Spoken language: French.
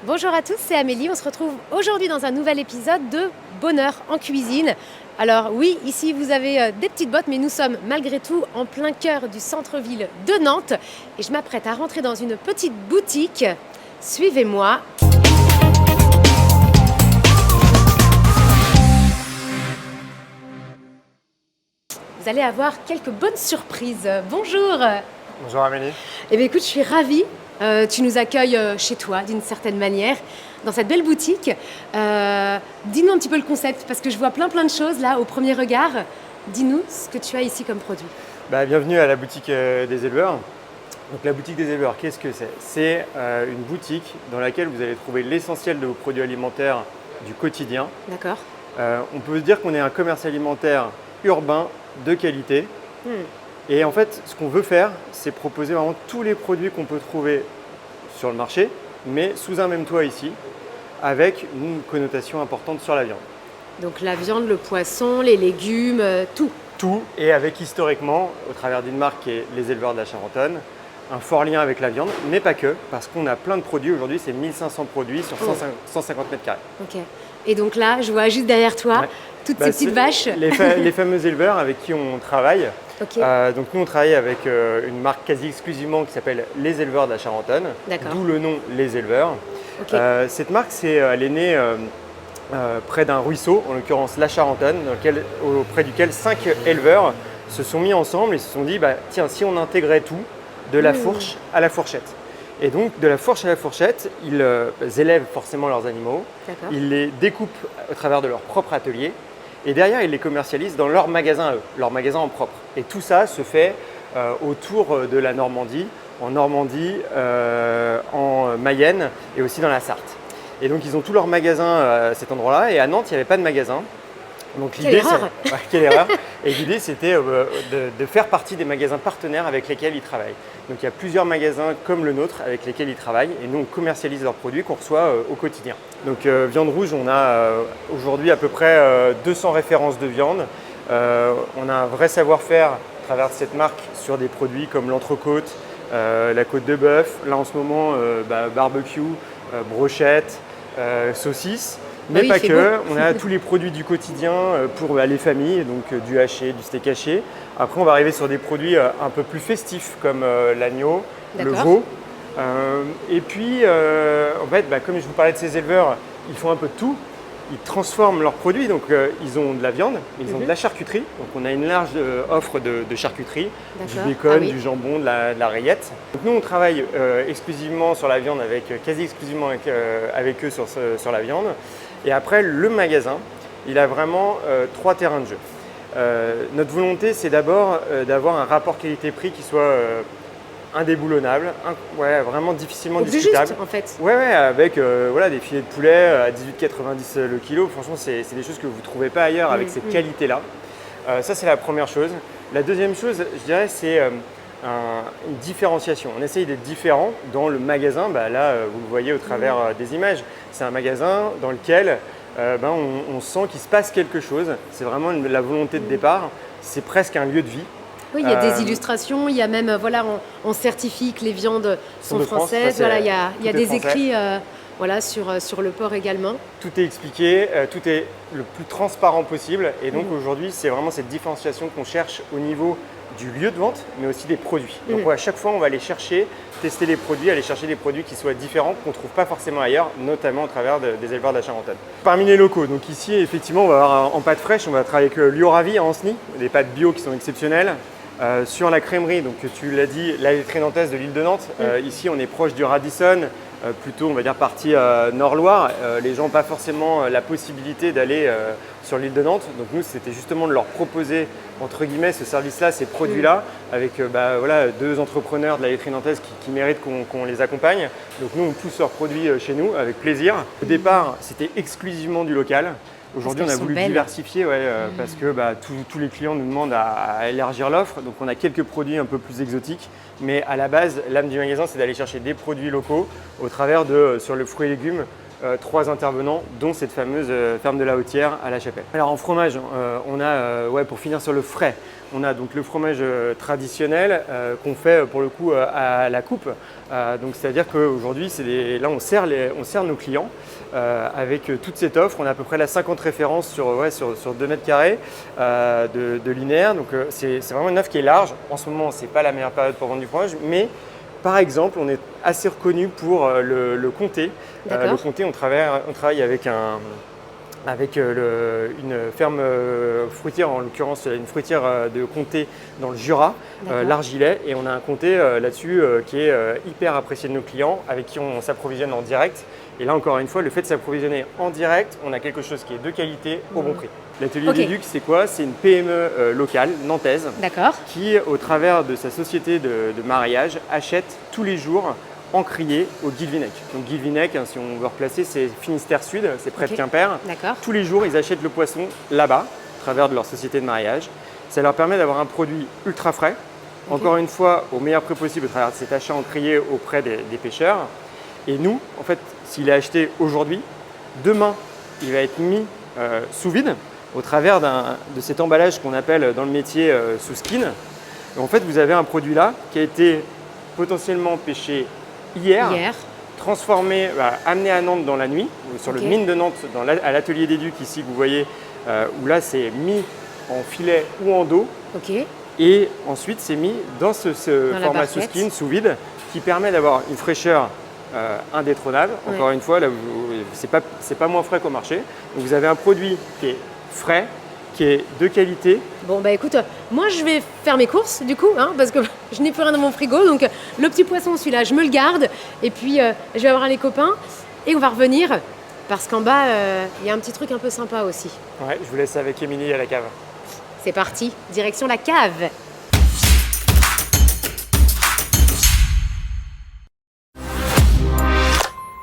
Bonjour à tous, c'est Amélie. On se retrouve aujourd'hui dans un nouvel épisode de Bonheur en cuisine. Alors oui, ici vous avez des petites bottes, mais nous sommes malgré tout en plein cœur du centre-ville de Nantes. Et je m'apprête à rentrer dans une petite boutique. Suivez-moi. Vous allez avoir quelques bonnes surprises. Bonjour. Bonjour Amélie. Eh bien écoute, je suis ravie. Tu nous accueilles chez toi d'une certaine manière, dans cette belle boutique. Dis-nous un petit peu le concept, parce que je vois plein de choses là au premier regard. Dis-nous ce que tu as ici comme produit. Bienvenue à la boutique des éleveurs. Donc la boutique des éleveurs, qu'est-ce que c'est? C'est une boutique dans laquelle vous allez trouver l'essentiel de vos produits alimentaires du quotidien. D'accord. On peut se dire qu'on est un commerce alimentaire urbain de qualité. Et en fait, ce qu'on veut faire, c'est proposer vraiment tous les produits qu'on peut trouver sur le marché, mais sous un même toit ici, avec une connotation importante sur la viande. Donc la viande, le poisson, les légumes, tout. Tout, et avec historiquement, au travers d'une marque qui est les éleveurs de la Charentonne, un fort lien avec la viande, mais pas que, parce qu'on a plein de produits. Aujourd'hui, c'est 1500 produits sur 150 mètres carrés. Ok. Et donc là, je vois juste derrière toi toutes ces petites vaches. Les fameux éleveurs avec qui on travaille. Ok. Donc nous, on travaille avec une marque quasi exclusivement qui s'appelle les éleveurs de la Charentonne, d'où le nom les éleveurs. Ok. Cette marque, elle est née près d'un ruisseau, en l'occurrence la Charentonne, auprès duquel 5 éleveurs se sont mis ensemble et se sont dit, tiens, si on intégrait tout, de la fourche à la fourchette. Et donc, de la fourche à la fourchette, ils élèvent forcément leurs animaux, ils les découpent au travers de leur propre atelier, et derrière, ils les commercialisent dans leur magasin à eux, leur magasin en propre. Et tout ça se fait autour de la Normandie, en Mayenne et aussi dans la Sarthe. Et donc, ils ont tous leurs magasins à cet endroit-là, et à Nantes, il n'y avait pas de magasin. Donc l'idée, quelle erreur. Et l'idée, c'était de faire partie des magasins partenaires avec lesquels ils travaillent. Donc il y a plusieurs magasins comme le nôtre avec lesquels ils travaillent et nous, on commercialise leurs produits qu'on reçoit au quotidien. Donc viande rouge, on a aujourd'hui à peu près 200 références de viande. On a un vrai savoir-faire à travers cette marque sur des produits comme l'entrecôte, la côte de bœuf, là en ce moment barbecue, brochette, saucisse. Mais pas que, on a tous les produits du quotidien pour les familles, donc du haché, du steak haché. Après, on va arriver sur des produits un peu plus festifs comme l'agneau, le veau. Et puis, en fait, comme je vous parlais de ces éleveurs, ils font un peu de tout. Ils transforment leurs produits, donc ils ont de la viande, ils ont de la charcuterie. Donc on a une large offre de charcuterie, du bacon, du jambon, de la rillette. Donc nous on travaille exclusivement sur la viande, quasi exclusivement avec eux sur la viande. Et après le magasin, il a vraiment 3 terrains de jeu. Notre volonté c'est d'abord d'avoir un rapport qualité-prix qui soit indéboulonnable, vraiment difficilement discutable. Juste, en fait. Avec des filets de poulet à 18,90 le kilo. Franchement, c'est des choses que vous ne trouvez pas ailleurs avec cette qualité-là. Ça, c'est la première chose. La deuxième chose, je dirais, c'est une différenciation. On essaye d'être différent dans le magasin. Là, vous le voyez au travers des images. C'est un magasin dans lequel on sent qu'il se passe quelque chose. C'est vraiment la volonté de départ. C'est presque un lieu de vie. Oui, il y a des illustrations, il y a même, on certifie que les viandes sont françaises. Il y a des écrits sur le porc également. Tout est expliqué, tout est le plus transparent possible. Et donc aujourd'hui, c'est vraiment cette différenciation qu'on cherche au niveau du lieu de vente, mais aussi des produits. Donc à chaque fois, on va aller chercher, tester les produits, aller chercher des produits qui soient différents, qu'on ne trouve pas forcément ailleurs, notamment au travers des éleveurs de la Charentonne. Parmi les locaux, donc ici, effectivement, on va avoir en pâtes fraîches, on va travailler avec Lioravi à Ancenis, des pâtes bio qui sont exceptionnelles. Sur la crèmerie, donc tu l'as dit, la laiterie nantaise de l'île de Nantes. Ici, on est proche du Radisson, plutôt on va dire partie Nord-Loire. Les gens n'ont pas forcément la possibilité d'aller sur l'île de Nantes. Donc nous, c'était justement de leur proposer entre guillemets ce service-là, ces produits-là, avec 2 entrepreneurs de la laiterie nantaise qui méritent qu'on les accompagne. Donc nous, on pousse leurs produits chez nous avec plaisir. Au départ, c'était exclusivement du local. Aujourd'hui, on a voulu diversifier parce que tous les clients nous demandent à élargir l'offre. Donc, on a quelques produits un peu plus exotiques. Mais à la base, l'âme du magasin, c'est d'aller chercher des produits locaux au travers sur le fruit et légumes, 3 intervenants, dont cette fameuse ferme de la Hautière à La Chapelle. Alors en fromage, on a, pour finir sur le frais, on a donc le fromage traditionnel qu'on fait pour le coup à la coupe. Donc c'est-à-dire qu'aujourd'hui, là on sert nos clients avec toute cette offre. On a à peu près la 50 références sur 2 mètres carrés de linéaire. Donc c'est vraiment une offre qui est large. En ce moment, c'est pas la meilleure période pour vendre du fromage, mais par exemple, on est assez reconnu pour le comté. Le comté, on travaille avec une ferme fruitière, en l'occurrence une fruitière de comté dans le Jura, l'Argilet, et on a un comté là-dessus qui est hyper apprécié de nos clients, avec qui on s'approvisionne en direct. Et là encore une fois, le fait de s'approvisionner en direct, on a quelque chose qui est de qualité au bon prix. L'atelier des Ducs, c'est quoi? C'est une PME locale, nantaise, qui, au travers de sa société de mariage, achète tous les jours encrier au Guilvinec. Donc Guilvinec, si on veut replacer, c'est Finistère Sud, c'est près de Quimper. Tous les jours, ils achètent le poisson là-bas, au travers de leur société de mariage. Ça leur permet d'avoir un produit ultra frais, encore une fois, au meilleur prix possible, au travers de cet achat encrier auprès des pêcheurs. Et nous, en fait, s'il est acheté aujourd'hui, demain, il va être mis sous vide, au travers de cet emballage qu'on appelle dans le métier sous skin. Et en fait, vous avez un produit là qui a été potentiellement pêché hier, transformé, amené à Nantes dans la nuit, sur le mine de Nantes, à l'atelier des Ducs ici que vous voyez, où là c'est mis en filet ou en dos. Et ensuite c'est mis dans ce format sous skin, sous vide, qui permet d'avoir une fraîcheur indétrônable. Encore une fois, là, c'est pas moins frais qu'au marché. Donc vous avez un produit qui est frais, qui est de qualité. Bon bah écoute, moi je vais faire mes courses du coup, parce que je n'ai plus rien dans mon frigo, donc le petit poisson celui-là je me le garde, et puis je vais avoir les copains et on va revenir parce qu'en bas il y a un petit truc un peu sympa aussi. Ouais, je vous laisse avec Émilie à la cave. C'est parti, direction la cave.